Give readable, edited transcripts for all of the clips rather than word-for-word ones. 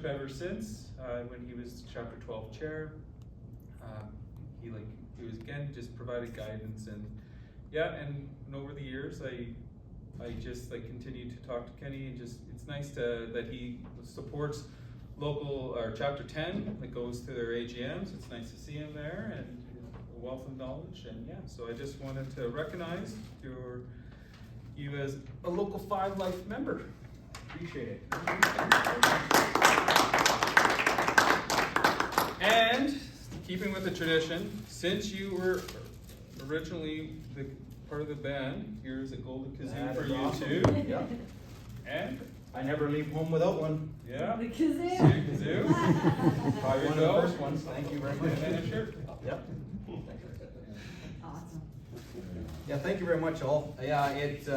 membership ever since, when he was chapter 12 chair. He was again just provided guidance, and over the years I just continue to talk to Kenny, and just it's nice that he supports local or chapter 10 that goes to their AGMs. It's nice to see him there, and a wealth of knowledge. And so I just wanted to recognize you as a local 5 Life member. Appreciate it. And keeping with the tradition, since you were originally the part of the band, here's a golden kazoo for you awesome. too. Yep. And I never leave home without one. yeah, The kazoo. kazoo. Probably one of the first ones. Thank you very much. And a shirt. Yep. Awesome. Yeah, thank you very much, all. Yeah, it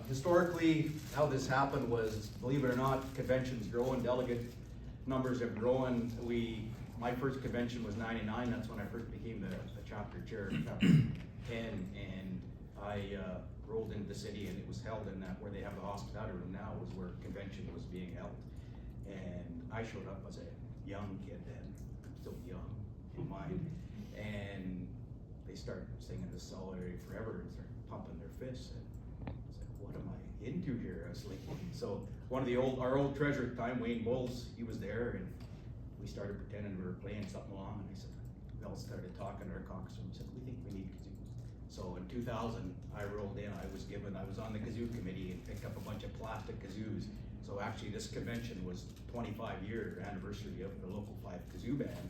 historically how this happened was, believe it or not, conventions growing, delegate numbers have grown. My first convention was '99. That's when I first became the chapter chair of chapter 10, and I rolled into the city, and it was held in that where they have the hospitality room now was where convention was being held. And I showed up as a young kid then, still young in mind, and they started singing the Solidarity Forever and started pumping their fists. And I was like, what am I into here? I was like, so one of our old treasurer at the time, Wayne Bowles, he was there, and we started pretending we were playing something along, and I said, we all started talking to our caucus, and we said, we think we need kazoos. So in 2000, I rolled in, I was on the kazoo committee and picked up a bunch of plastic kazoos. So actually this convention was 25-year anniversary of the local 5 kazoo band,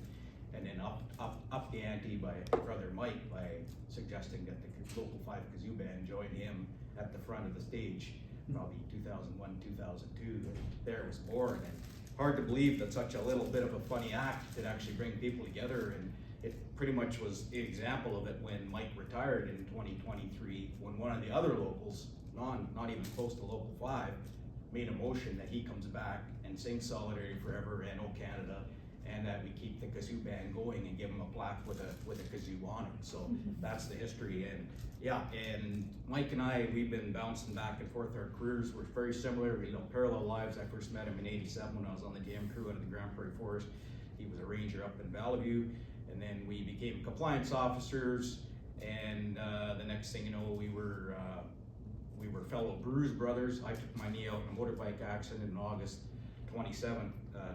and then up the ante by brother Mike by suggesting that the local 5 kazoo band join him at the front of the stage, probably 2001, 2002, and there was born. And hard to believe that such a little bit of a funny act could actually bring people together, and it pretty much was an example of it when Mike retired in 2023, when one of the other locals, not even close to Local 5, made a motion that he comes back and sings Solidarity Forever and O Canada, and that we keep the kazoo band going and give him a plaque with a kazoo on it. So that's the history. And and Mike and I, we've been bouncing back and forth. Our careers were very similar, parallel lives. I first met him in '87 when I was on the jam crew out of the Grand Prairie Forest. He was a ranger up in Valley View, and then we became compliance officers. And the next thing you know, we were fellow Bruise brothers. I took my knee out in a motorbike accident in August 27th,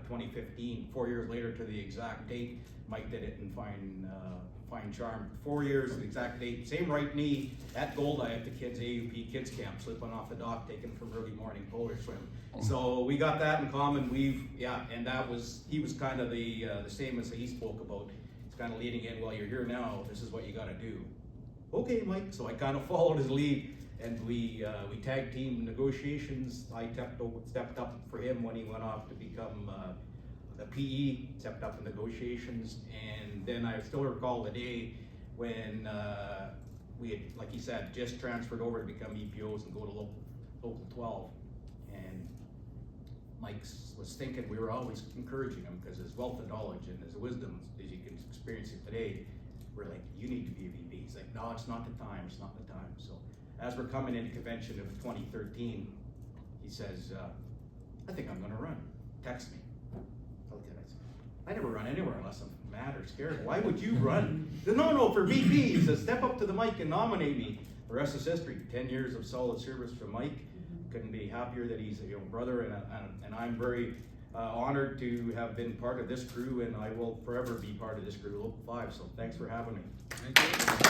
2015. 4 years later to the exact date, Mike did it in fine charm. 4 years, the exact date, same right knee at Goldeye at the kids AUP kids camp, slipping off the dock, taken from early morning polar swim. So we got that in common. And he was kind of the same as he spoke about. It's kind of leading in, well, you're here now, this is what you got to do. Okay, Mike. So I kind of followed his lead, and we tag team negotiations. I stepped up for him when he went off to become the PE, stepped up in negotiations. And then I still recall the day when we had, like he said, just transferred over to become EPOs and go to local 12. And Mike was thinking, we were always encouraging him because his wealth of knowledge and his wisdom, as you can experience it today, we're like, you need to be a VP. He's like, no, it's not the time, it's not the time. So as we're coming into convention of 2013, he says, I think I'm gonna run. Text me. I looked at it, I said, I never run anywhere unless I'm mad or scared. Why would you run? He said, no, for VP. He says, step up to the mic and nominate me. The rest is history. 10 years of solid service from Mike. Couldn't be happier that he's a brother, and I'm very honored to have been part of this crew, and I will forever be part of this crew, Local 5. So thanks for having me. Thank you.